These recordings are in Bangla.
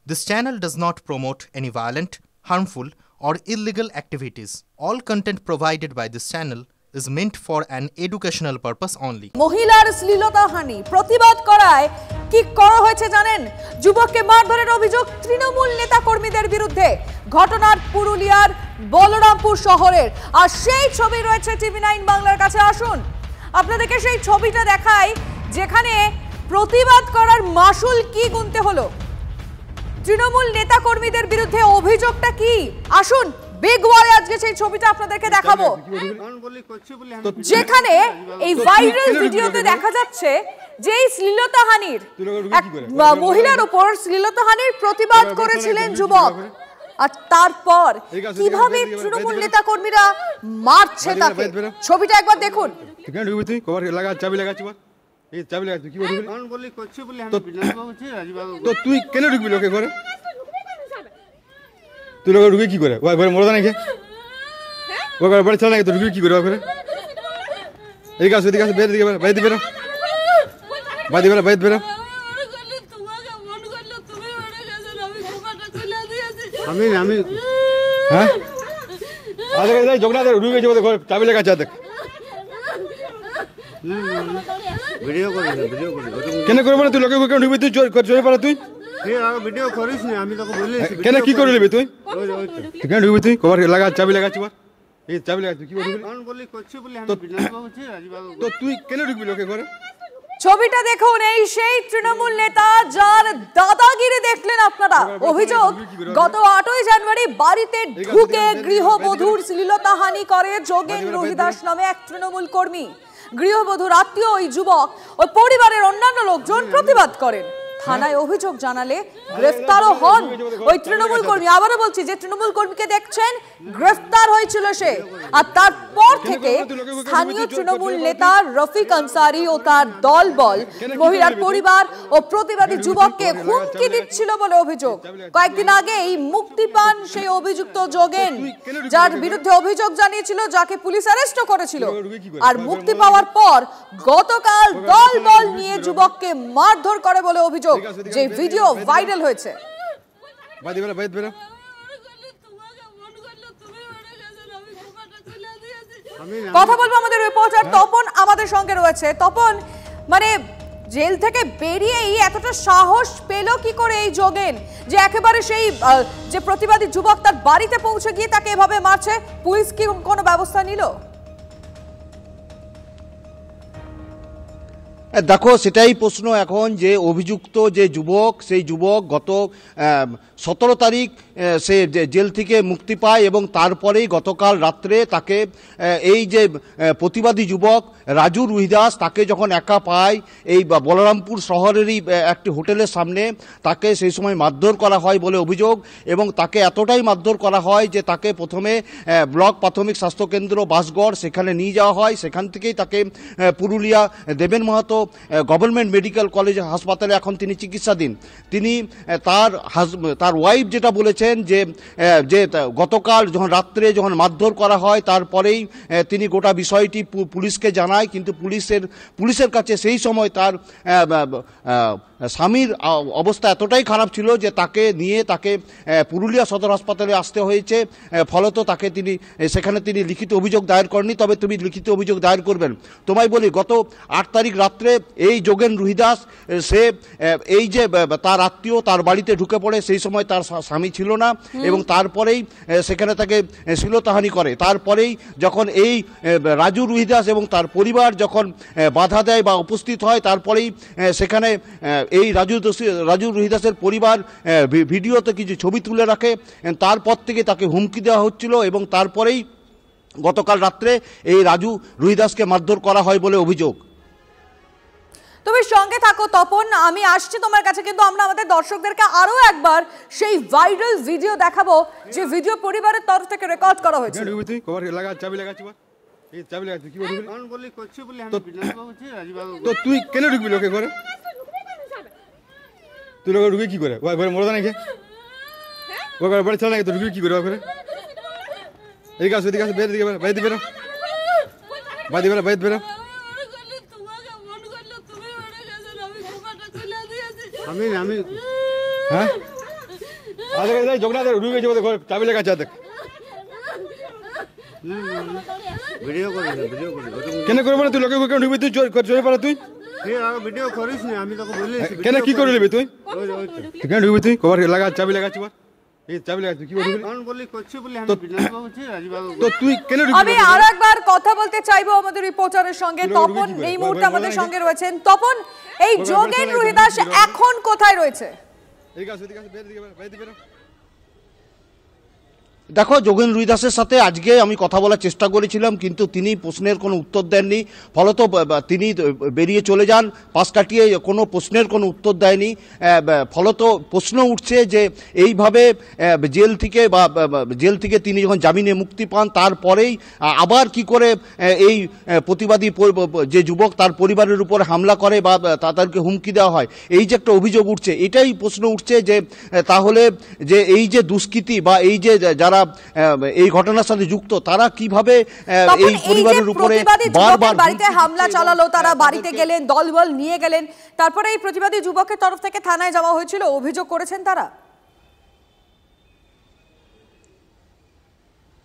This channel does not promote any violent, harmful, or illegal activities. All content provided by this channel is meant for an educational purpose only. মহিলার শ্লীলতাহানি প্রতিবাদ করায় কি করা হয়েছে জানেন? যুবককে মারধরের অভিযোগ তৃণমূল নেতা কর্মীদের বিরুদ্ধে। ঘটনার পুরুলিয়ার বলরামপুর শহরের। আর সেই ছবি রয়েছে টিভি9 বাংলার কাছে। আসুন আপনাদেরকে সেই ছবিটা দেখাই, যেখানে প্রতিবাদ করার মাসুল কি গুনতে হলো। তৃণমূল নেতা কর্মীদের বিরুদ্ধে অভিযোগটা কি? আসুন বিগ ওয়ালে আজকে সেই ছবিটা আপনাদেরকে দেখাবো, যেখানে এই ভাইরাল ভিডিওতে দেখা যাচ্ছে যে এই শ্লীলতাহানির মহিলার উপর শ্লীলতাহানির প্রতিবাদ করেছিলেন যুবক। আর তারপর কিভাবে তৃণমূল নেতা কর্মীরা মারছে তাকে, ছবিটা একবার দেখুন। তুই কেন ঢুকবি লোকে ঘরে? তুই লোকে ঢুকে কি করে? ঘরে মরদা নাকি ও ঘরে বাড়ি চলে নাকি? তুই ঢুকে কি করে ঘরে? এদিকে আসো, এদিকে আসো, বের দিকে বাইরে বেরো, বাইরে বেরো, বাইরে বেরো। আমি হ্যাঁ আরে যাই ঝগড়া ঢুকে গেছে ঘরে, চাবি লেখা আছে দেখ। ভিডিও করি কেন করবো না? তুই লোকে কেন ঢুকবি? তুই চলে পারা? তুই ভিডিও করিস না, আমি তোকে বলি কেন কি করে নিবি? তুই কেন ঢুকবি? তুই কভার লাগা, চাবি লাগাচ্ছি, এই চাবি লাগা। তুই কি করবি? বলি করছি বলি তো তুই কেন ঢুকবি লোকে ঘরে? ছবিটা দেখুন, এই সেই তৃণমূল নেতা যার দাদাগিরি দেখলেন আপনারা। অভিযোগ, গত 8ই জানুয়ারি বাড়িতে ঢুকে গৃহবধূর শ্লীলতাহানি করে যোগেন রোহিদাস নামে এক তৃণমূল কর্মী। গৃহবধূর আত্মীয় ওই যুবক ও পরিবারের অন্যান্য লোকজন প্রতিবাদ করেন। থানায় অভিযোগ জানালে গ্রেফতারও হন ওই তৃণমূল কর্মী। আবারও বলছি, যে তৃণমূল কর্মীকে দেখছেন গ্রেফতার হয়েছিল সে। আর তারপর থেকে স্থানীয় তৃণমূল নেতা রফিক আনসারি ও তার দলবল মহিলার পরিবার ও প্রতিবাদী যুবককে হুমকি দিচ্ছিল বলে অভিযোগ। কয়েকদিন আগেই মুক্তি পান সেই অভিযুক্ত যোগেন, যার বিরুদ্ধে অভিযোগ জানিয়েছিল, যাকে পুলিশ অ্যারেস্টও করেছিল। আর মুক্তি পাওয়ার পর গতকাল দলবল নিয়ে যুবককে মারধর করে বলে অভিযোগ, যে ভিডিও ভাইরাল হয়েছে। কথা বলবো আমাদের রিপোর্টার তপন আমাদের সঙ্গে রয়েছে। তপন, মানে জেল থেকে বেরিয়েই এতটা সাহস পেল কি করে এই যোগেন, যে একেবারে সেই যে প্রতিবাদী যুবক তার বাড়িতে পৌঁছে গিয়ে তাকে এভাবে মারছে? পুলিশ কি কোনো ব্যবস্থা নিল? দেখো, সেটাই প্রশ্ন এখন, যে অভিযুক্ত যে যুবক, সেই যুবক গত 17 তারিখ সে জেল থেকে মুক্তি পায় এবং তারপরেই গতকাল রাত্রে তাকে এই যে প্রতিবাদী যুবক রাজু রুহিদাস, তাকে যখন একা পায় এই বলরামপুর শহরেরই একটি হোটেলের সামনে, তাকে সেই সময় মারধর করা হয় বলে অভিযোগ। এবং তাকে এতটাই মারধর করা হয় যে তাকে প্রথমে ব্লক প্রাথমিক স্বাস্থ্যকেন্দ্র বাসগড় সেখানে নিয়ে যাওয়া হয়। সেখান থেকেই তাকে পুরুলিয়া দেবেন মাহাতো গভর্নমেন্ট মেডিকেল কলেজ হাসপাতালে এখন তিনি চিকিৎসাধীন। তিনি তার ওয়াইফ যেটা বলেছেন, যে গতকাল যখন রাত্রে যখন মারধর করা হয় তারপরেই তিনি গোটা বিষয়টি পুলিশকে জানায়। কিন্তু পুলিশের কাছে সেই সময় তার স্বামীর অবস্থা এতটাই খারাপ ছিল যে তাকে নিয়ে পুরুলিয়া সদর হাসপাতালে আসতে হয়েছে। ফলত সেখানে তিনি লিখিত অভিযোগ দায়ের করেননি। তবে তুমি লিখিত অভিযোগ দায়ের করবেন। তোমায় বলি, গত 8 তারিখ রাত্রে এই যোগেন রুহিদাস, সে এই যে তার আত্মীয় তার বাড়িতে ঢুকে পড়ে, সেই সময় তার স্বামী ছিল না এবং তারপরেই সেখানে তাকে শ্লীলতাহানি করে। তারপরেই যখন এই রাজু রুহিদাস এবং তার পরিবার যখন বাধা দেয় বা উপস্থিত হয়, তারপরেই সেখানে এই রাজু রুহিদাসের পরিবার ভিডিওতে কিছু ছবি তুলে রাখে। তারপর থেকে তাকে হুমকি দেওয়া হচ্ছিল এবং তারপরেই গতকাল রাত্রে এই রাজু রুহিদাসকে মারধর করা হয় বলে অভিযোগ। তুমি সঙ্গে থাকো তপন, আমি আসছি তোমার কাছে। কিন্তু আমরা আমাদের দর্শকদেরকে আরো একবার সেই ভাইরাল ভিডিও দেখাবো, যে ভিডিও পরিবারের তরফ থেকে রেকর্ড করা হয়েছে। তো তুই কেন ঢুকবি লোকে ঘরে? তুই লোকে ঢুকে কি করে? ঘরে মরদা নাকি ও ঘরে বাড়ি চলে নাকি? তুই ঢুকে কি করে ঘরে? এদিকে আসো, এদিকে আসো, বের দিকে বাইরে বেরো, বাইরে বেরো, বাইরে বেরো। আমি হ্যাঁ আরে জগনা ঢুকে গেছে ঘর চাবি লেখা আছে দেখ ভিডিও করি ভিডিও করি কেন করবে না তুই লোকে কেন ঢুকবি তুই চোরে পালা তুই ভিডিও করিস না আমি তোকে বলেছি কেন কি করে নিবি তুই কেন ঢুকবি তুই কভার লাগা চাবি লাগাচ্ছি এই চাবি লাগা তুই কি করবি কোন বলি করছি বলে আমি বিনাশ বাবু ছি রাজবাবু তো তুই কেন ঢুকবি আমি আরেকবার কথা বলতে চাইবো আমাদের রিপোর্টারের সঙ্গে। তপন এই মুহূর্তে আমাদের সঙ্গে রয়েছেন। তপন, এই যোগেন রুহিদাস এখন কোথায় রয়েছে? এই গাছ ওদিকে বের দিকে বাইরে দিবে না। দেখো, যোগেন রুহিদাসের সাথে আজকে আমি কথা বলার চেষ্টা করেছিলাম, কিন্তু তিনি প্রশ্নের কোনো উত্তর দেননি। ফলত তিনি বেরিয়ে চলে যান, পাশ কাটিয়ে কোনো প্রশ্নের কোনো উত্তর দেয়নি। ফলত প্রশ্ন উঠছে যে এইভাবে জেল থেকে তিনি যখন জামিনে মুক্তি পান তারপরেই আবার কি করে এই প্রতিবাদী যে যুবক তার পরিবারের উপর হামলা করে বা তাদেরকে হুমকি দেওয়া হয়, এই যে একটা অভিযোগ উঠছে, এটাই প্রশ্ন উঠছে যে তাহলে যে এই যে দুষ্কৃতী বা এই যে যারা এই ঘটনার সাথে যুক্ত তারা কিভাবে এই পরিবারের উপরে বারবার বাড়িতে হামলা চালালো, তারা বাড়িতে গেলেন, দলবল নিয়ে গেলেন, তারপরে এই প্রতিবাদী যুবকের তরফ থেকে থানায় যাওয়া হয়েছিল, অভিযোগ করেছেন তারা।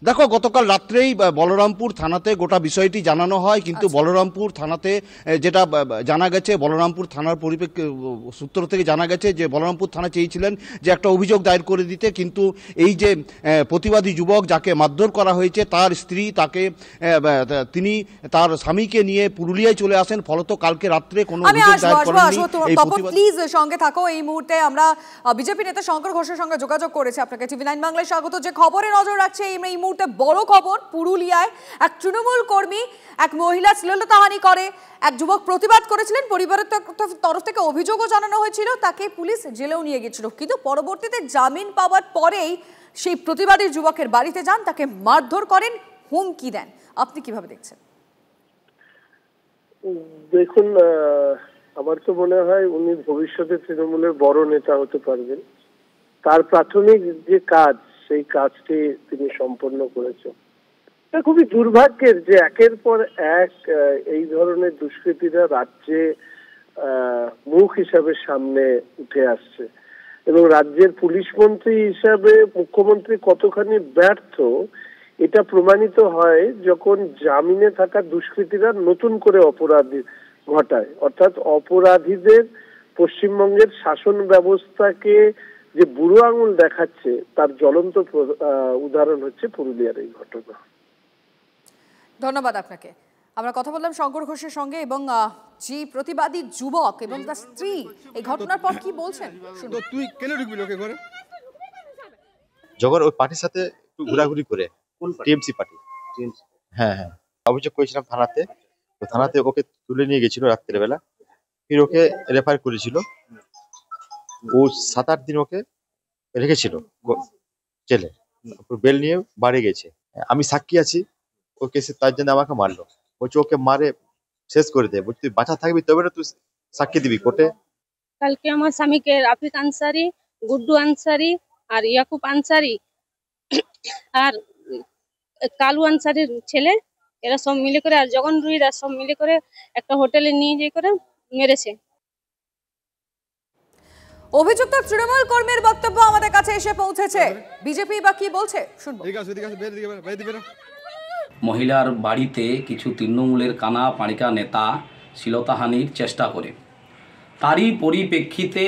দেখো, গতকাল রাত্রেই বলরামপুর থানাতে গোটা বিষয়টি জানানো হয়, কিন্তু বলরামপুর থানাতে যেটা জানা গেছে, বলরামপুর থানার সূত্র থেকে জানা গেছে যে বলরামপুর থানা চেয়েছিলেন যে একটা অভিযোগ দায়ের করে দিতে, কিন্তু এই যে প্রতিবাদী যুবক যাকে মারধর করা হয়েছে তার স্ত্রী তিনি তার স্বামীকে নিয়ে পুরুলিয়ায় চলে আসেন। ফলত কালকে রাত্রে কোনো অভিযোগ দায়ের করেননি। প্লিজ সঙ্গে থাকো। এই মুহূর্তে আমরা বিজেপি নেতা শঙ্কর ঘোষের সঙ্গে যোগাযোগ করেছি। আপনাকে টিভি9 বাংলায় স্বাগত। যে খবরে নজর রাখছে এই মুহূর্তে বড় খবর, পুরুলিয়ায় এক তৃণমূল কর্মী এক মহিলা শ্লীলতাহানি করে, এক যুবক প্রতিবাদ করেছিলেন, পরিবারের তরফ থেকে অভিযোগও জানানো হয়েছিল, তাকে পুলিশ জেলেও নিয়ে গেছিল, কিন্তু পরবর্তীতে জামিন পাওয়ার পরেই সেই প্রতিবাদী যুবকের বাড়িতে যান, তাকে মারধর করেন, হুমকি দেন। আপনি কিভাবে দেখছেন? দেখুন, আমার তো মনে হয় উনি ভবিষ্যতে তৃণমূলের বড় নেতা হতে পারবেন। তার প্রাথমিক যে কাজ, সেই কাজটি তিনি সম্পন্ন করেছেন। খুবই দুর্ভাগ্যের যে একের পর এক এই ধরনের দুষ্কৃতীরা রাজ্যে মুখ হিসাবে সামনে উঠে আসছে, এবং রাজ্যের পুলিশ মন্ত্রী হিসাবে মুখ্যমন্ত্রী কতখানি ব্যর্থ এটা প্রমাণিত হয় যখন জামিনে থাকা দুষ্কৃতীরা নতুন করে অপরাধ ঘটায়। অর্থাৎ অপরাধীদের পশ্চিমবঙ্গের শাসন ব্যবস্থাকে যে বুড়ো আঙুল দেখাচ্ছে তার জ্বলন্ত উদাহরণ হচ্ছে পুরুলিয়ার এই ঘটনা। ধন্যবাদ আপনাকে। আমরা কথা বললাম শঙ্কর ঘোষের সঙ্গে, এবং যে প্রতিবাদী যুবক এবং তার স্ত্রী এই ঘটনার পর কি বলছেন শুনুন। তুই কেন ঢুকবি লোকে ঘরে? জগর ওই পার্টির সাথে একটু ঘোরাঘুরি করে, টিএমসি পার্টি। হ্যাঁ, অভিযোগ করেছিলাম থানাতে, তো থানাতে ওকে তুলে নিয়ে গেছিল রাত্রেবেলা, ফির ওকে রেফার করেছিল। ও 7-8 দিন ওকে রেখেছিল জেলে, বেল নিয়ে বাড়ি গেছে। আমি সাক্ষী আছি ও কেসে, তার জন্য আমাকে মারলো। বলছে ওকে মারে শেষ করে দে, বলছি তুই বাঁচা থাকবি তবে না তুই সাক্ষী দিবি কোর্টে। কালকে আমার স্বামীকে রাফিক আনসারি, গুড্ডু আনসারি আর ইয়াকুব আনসারি আর কালু আনসারির ছেলে, এরা সব মিলে করে, আর জগন রুহিদাস সব মিলে করে একটা হোটেলে নিয়ে যেয়ে করে মেরেছে। অভিযুক্ত তৃণমূল কর্মীর বক্তব্য আমাদের কাছে এসে পৌঁছেছে। বিজেপি বা কি বলছে শুনবো। এই গাছ ওদিকে বের দিকে বাইরে দিবে না। মহিলার বাড়িতে কিছু তৃণমূলের কানা পাড়িকা নেতা শ্লীলতাহানির চেষ্টা করে, তারই পরিপ্রেক্ষিতে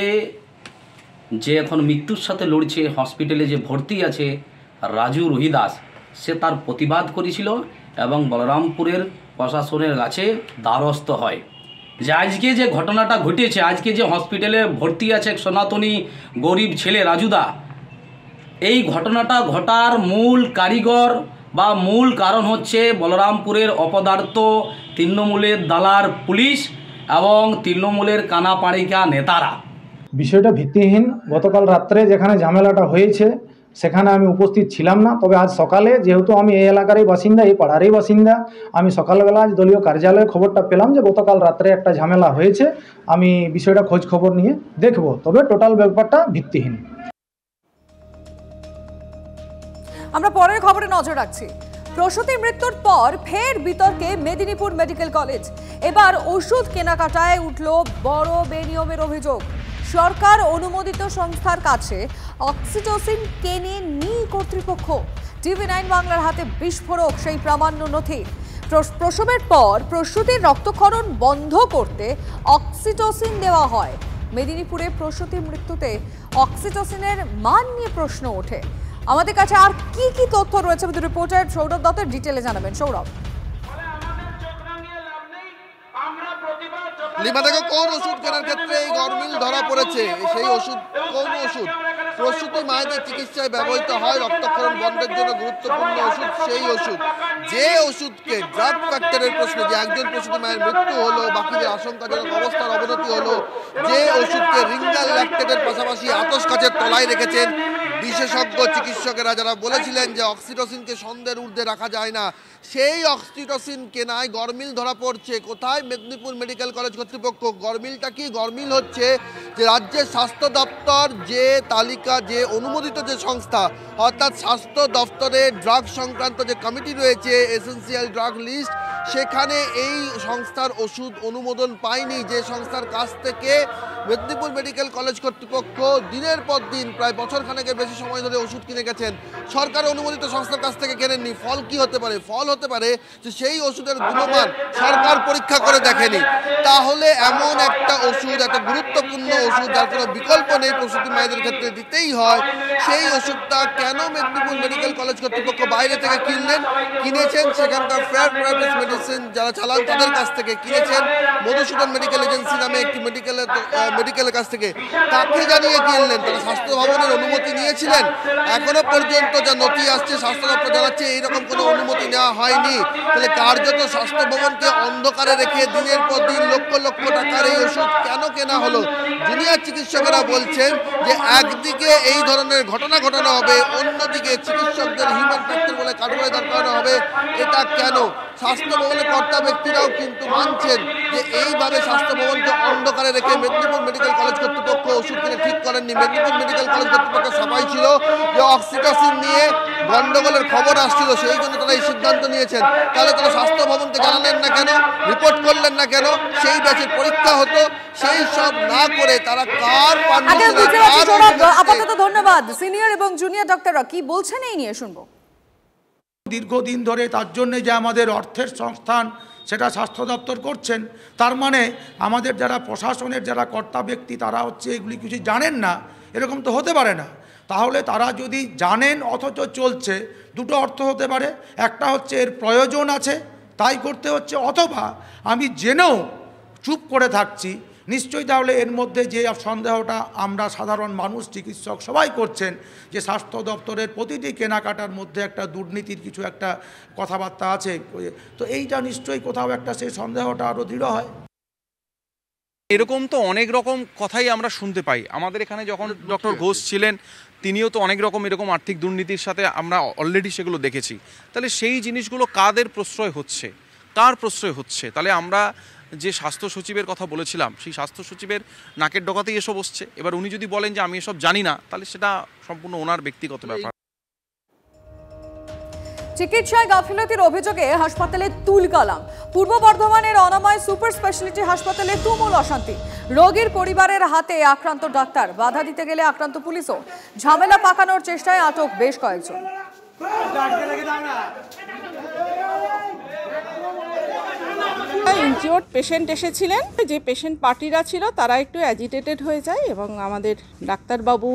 যে এখন মৃত্যুর সাথে লড়ছে, হসপিটালে যে ভর্তি আছে রাজু রুহিদাস, সে তার প্রতিবাদ করেছিল এবং বলরামপুরের প্রশাসনের কাছে দ্বারস্থ হয়। যে আজকে যে ঘটনাটা ঘটেছে, আজকে যে হসপিটালে ভর্তি আছে এক সনাতনী গরিব ছেলে রাজুদা, এই ঘটনাটা ঘটার মূল কারিগর বা মূল কারণ হচ্ছে বলরামপুরের অপদার্থ তৃণমূলের দালার পুলিশ এবং তৃণমূলের কানাপাড়িকা নেতারা। বিষয়টা ভিত্তিহীন। গতকাল রাত্রে যেখানে ঝামেলাটা হয়েছে সেখানে আমি উপস্থিত ছিলাম না, তবে আজ সকালে যেহেতু আমি এই এলাকারই বাসিন্দা, এই পাড়ারই বাসিন্দা, আমি সকালবেলা আজ দলীয় কার্যালয়ে খবরটা পেলাম যে গতকাল রাত্রে একটা ঝামেলা হয়েছে। আমি বিষয়টা খোঁজ খবর নিয়ে দেখব, তবে টোটাল ব্যাপারটা ভিত্তিহীন। আমরা পরের খবরে নজর রাখছি। প্রসূতি মৃত্যুর পর ফের বিতর্কে মেদিনীপুর মেডিকেল কলেজ। এবার ওষুধ কেনাকাটায় উঠল বড় বেনিয়মের অভিযোগ। সরকার অনুমোদিত সংস্থার কাছে অক্সিটোসিন কেনে নি কর্তৃপক্ষ। TV9 বাংলার হাতে বিস্ফোরক সেই প্রামাণ্য নথি। প্রসবের পর প্রসূতির রক্তক্ষরণ বন্ধ করতে অক্সিটোসিন দেওয়া হয়। মেদিনীপুরে প্রসূতি মৃত্যুতে অক্সিটোসিনের মান নিয়ে প্রশ্ন ওঠে। আমাদের কাছে আর কি কি তথ্য রয়েছে আমাদের রিপোর্টার সৌরভ দত্তের ডিটেলে জানাবেন। সৌরভ, লিমা দেখো কোন ওষুধ কেনার ক্ষেত্রে এই গরমিল ধরা পড়েছে। সেই ওষুধ কোন ওষুধ? প্রসূতি মায়েদের চিকিৎসায় ব্যবহৃত হয় রক্তক্ষরণ বন্ধের জন্য গুরুত্বপূর্ণ ওষুধ। সেই ওষুধ, যে ওষুধকে ড্রাগ ফ্যাক্টরের প্রশ্নে যে একজন প্রসূতি মায়ের মৃত্যু হলো, বাকিদের আশঙ্কাজনক অবস্থার অবনতি হলো, যে ওষুধকে রিঙ্গাল ল্যাকটেটের পাশাপাশি আতশ কাচের তলায় রেখেছেন বিশেষজ্ঞ চিকিৎসকেরা, যারা বলেছিলেন যে অক্সিটোসিনকে সন্দেহের ঊর্ধ্বে রাখা যায় না, সেই অক্সিটোসিন কেনায় গরমিল ধরা পড়ছে। কোথায়? মেদিনীপুর মেডিকেল কলেজ কর্তৃপক্ষ। গরমিলটা কি? গরমিল হচ্ছে যে রাজ্যের স্বাস্থ্য দপ্তর যে তালিকা, যে অনুমোদিত যে সংস্থা, অর্থাৎ স্বাস্থ্য দপ্তরের ড্রাগ সংক্রান্ত যে কমিটি রয়েছে, এসেন্সিয়াল ড্রাগ লিস্ট, সেখানে এই সংস্থার ওষুধ অনুমোদন পায়নি। যে সংস্থার কাছ থেকে মেদিনীপুর মেডিকেল কলেজ কর্তৃপক্ষ দিনের পর দিন প্রায় বছর খানেকের বেশি সময় ধরে ওষুধ কিনে গেছেন, সরকার অনুমোদিত সংস্থার কাছ থেকে কেনেননি। ফল কি হতে পারে? ফল হতে পারে যে সেই ওষুধের গুণমান সরকার পরীক্ষা করে দেখেনি। তাহলে এমন একটা ওষুধ, একটা গুরুত্বপূর্ণ ওষুধ যার কোনো বিকল্প নেই, প্রসূতি মায়েদের ক্ষেত্রে দিতেই হয়, সেই ওষুধটা কেন মেদিনীপুর মেডিকেল কলেজ কর্তৃপক্ষ বাইরে থেকে কিনেছেন? সেখানকার ফেয়ার প্রাইভেট মেডিসিন যারা চালান তাদের কাছ থেকে কিনেছেন, মধুসূদন মেডিকেল এজেন্সি নামে একটি মেডিকেলের কাছ থেকে। তাকে জানিয়ে কিনলেন, তারা স্বাস্থ্য ভবনের অনুমতি নিয়েছিলেন। এখনো পর্যন্ত যা নথি আসছে, স্বাস্থ্য দপ্তর জানাচ্ছে এইরকম কোনো অনুমতি নেওয়া হয়নি। তাহলে কার্যত স্বাস্থ্য ভবনকে অন্ধকারে রেখে দিনের পর দিন লক্ষ লক্ষ টাকার এই ওষুধ কেন কেনা হলো? জুনিয়র চিকিৎসকেরা বলছেন যে একদিকে এই ধরনের ঘটনা ঘটানো হবে, অন্যদিকে চিকিৎসকদের হিউম্যান ফ্যাক্টর বলে কাঠগড়ায় দাঁড় করানো হবে। এটা কেন? স্বাস্থ্য ভবনের কর্তা ব্যক্তিরাও কিন্তু মানছেন যে এইভাবে স্বাস্থ্য ভবনকে অন্ধকারে রেখে মেদিনীপুর মেডিকেল কলেজ কর্তৃপক্ষ ওষুধ কিনে ঠিক করেননি। মেদিনীপুর মেডিকেল কলেজ কর্তৃপক্ষ সাফাই ছিল যে অক্সিটোসিন নিয়ে গন্ডগোলের খবর আসছিল, সেই জন্য তারা এই সিদ্ধান্ত নিয়েছেন। তাহলে তারা স্বাস্থ্য ভবনকে জানালেন না কেন? রিপোর্ট করলেন না কেন? সেই ব্যাচের পরীক্ষা হতো, সেই সব না করে তারা কার আপাতত ধন্যবাদ। সিনিয়র এবং জুনিয়র ডক্টররা কি বলছেন এই নিয়ে শুনবো। দীর্ঘদিন ধরে তার জন্য যে আমাদের অর্থের সংস্থান, সেটা স্বাস্থ্য দপ্তর করছেন। তার মানে আমাদের যারা প্রশাসনের যারা কর্তা ব্যক্তি, তারা হচ্ছে এগুলি কিছু জানেন না, এরকম তো হতে পারে না। তাহলে তারা যদি জানেন অথচ চলছে, দুটো অর্থ হতে পারে। একটা হচ্ছে এর প্রয়োজন আছে তাই করতে হচ্ছে, অথবা আমি জেনেও চুপ করে থাকছি। নিশ্চয়ই তাহলে এর মধ্যে যে সন্দেহটা আমরা সাধারণ মানুষ, চিকিৎসক সবাই করছেন যে স্বাস্থ্য দপ্তরের প্রতিটি কেনাকাটার মধ্যে একটা দুর্নীতির কিছু একটা কথাবার্তা আছে, তো এইটা নিশ্চয়ই কোথাও একটা সেই সন্দেহটা আরও দৃঢ় হয়। এরকম তো অনেক রকম কথাই আমরা শুনতে পাই। আমাদের এখানে যখন ডক্টর ঘোষ ছিলেন, তিনিও তো অনেক রকম এরকম আর্থিক দুর্নীতির সাথে আমরা অলরেডি সেগুলো দেখেছি। তাহলে সেই জিনিসগুলো কাদের প্রশ্রয় হচ্ছে, কার প্রশ্রয় হচ্ছে? তাহলে আমরা যে স্বাস্থ্য সচিবের কথা বলেছিলাম, সেই স্বাস্থ্য সচিবের নাকের ডগাতেই এসব বসছে। এবার উনি যদি বলেন যে আমি এসব জানি না, তাহলে সেটা সম্পূর্ণ ওনার ব্যক্তিগত ব্যাপার। চিকিৎসায় গাফিলতির অভিযোগে হাসপাতালে তুলকালাম। পূর্ব বর্ধমানের অনাময় সুপার স্পেশালিটি হাসপাতালে তুমুল অশান্তি। রোগীর পরিবারের হাতে আক্রান্ত ডাক্তার, বাধা দিতে গেলে আক্রান্ত পুলিশও। ঝামেলা পাকানোর চেষ্টায় আটক বেশ কয়েকজন। ইনজিওর্ড পেশেন্ট এসেছিলেন, যে পেশেন্ট পার্টিরা ছিল তারা একটু অ্যাজিটেটেড হয়ে যায় এবং আমাদের ডাক্তারবাবু,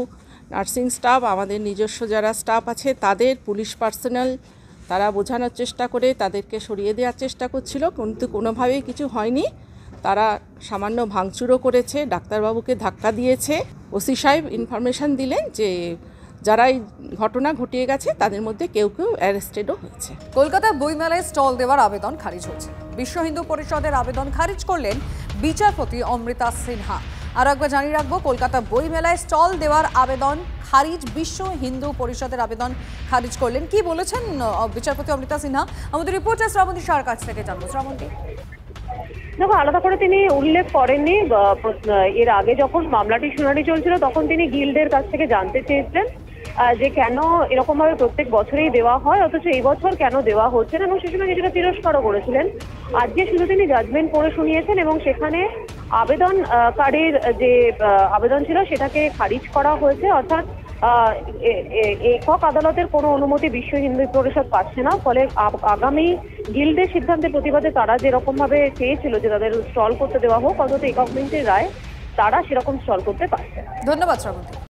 নার্সিং স্টাফ, আমাদের নিজস্ব যারা স্টাফ আছে তাদের, পুলিশ পার্সোনাল, তারা বোঝানোর চেষ্টা করে তাদেরকে সরিয়ে দেওয়ার চেষ্টা করছিল, কিন্তু কোনোভাবেই কিছু হয়নি। তারা সামান্য ভাঙচুরও করেছে, ডাক্তারবাবুকে ধাক্কা দিয়েছে। ওসি সাহেব ইনফরমেশন দিলেন যে যারা এই ঘটনা ঘটিয়ে গেছে তাদের মধ্যে কেউ কেউ অ্যারেস্টেডও হয়েছে। কলকাতা বইমেলায় স্টল দেওয়ার আবেদন খারিজ হয়েছে। বিশ্ব হিন্দু পরিষদের আবেদন খারিজ করলেন বিচারপতি অমৃতা সিনহা। আর একবার জানিয়ে রাখবো, কলকাতা বইমেলায় স্টল দেওয়ার আবেদন খারিজ, বিশ্ব হিন্দু পরিষদের আবেদন খারিজ করলেন। কি বলেছেন বিচারপতি অমৃতা সিনহা? আমাদের রিপোর্টার শ্রাবন্তী শাহর কাছ থেকে জানবো। শ্রাবন্তী, দেখো, আলাদা করে তিনি উল্লেখ করেননি। এর আগে যখন মামলাটি শুনানি চলছিল তখন তিনি গিল্ডের কাছ থেকে জানতে চেয়েছিলেন যে কেন এরকম ভাবে প্রত্যেক বছরেই দেওয়া হয়, অথচ এই বছর কেন দেওয়া হচ্ছে না, এবং সে সময় কিছুটা তিরস্কারও করেছিলেন। আজকে শুধু তিনি জাজমেন্ট পড়ে শুনিয়েছেন এবং সেখানে আবেদনকারীর যে আবেদন ছিল সেটাকে খারিজ করা হয়েছে, অর্থাৎ একক আদালতের কোনো অনুমতি বিশ্ব হিন্দু পরিষদ পাচ্ছে না। ফলে আগামী গিল্ডের সিদ্ধান্তের প্রতিবাদে তারা যেরকম ভাবে চেয়েছিল যে তাদের স্টল করতে দেওয়া হোক, অন্তত একক বেঞ্চের রায় তারা সেরকম স্টল করতে পারছে না। ধন্যবাদ শ্রাবন্তী।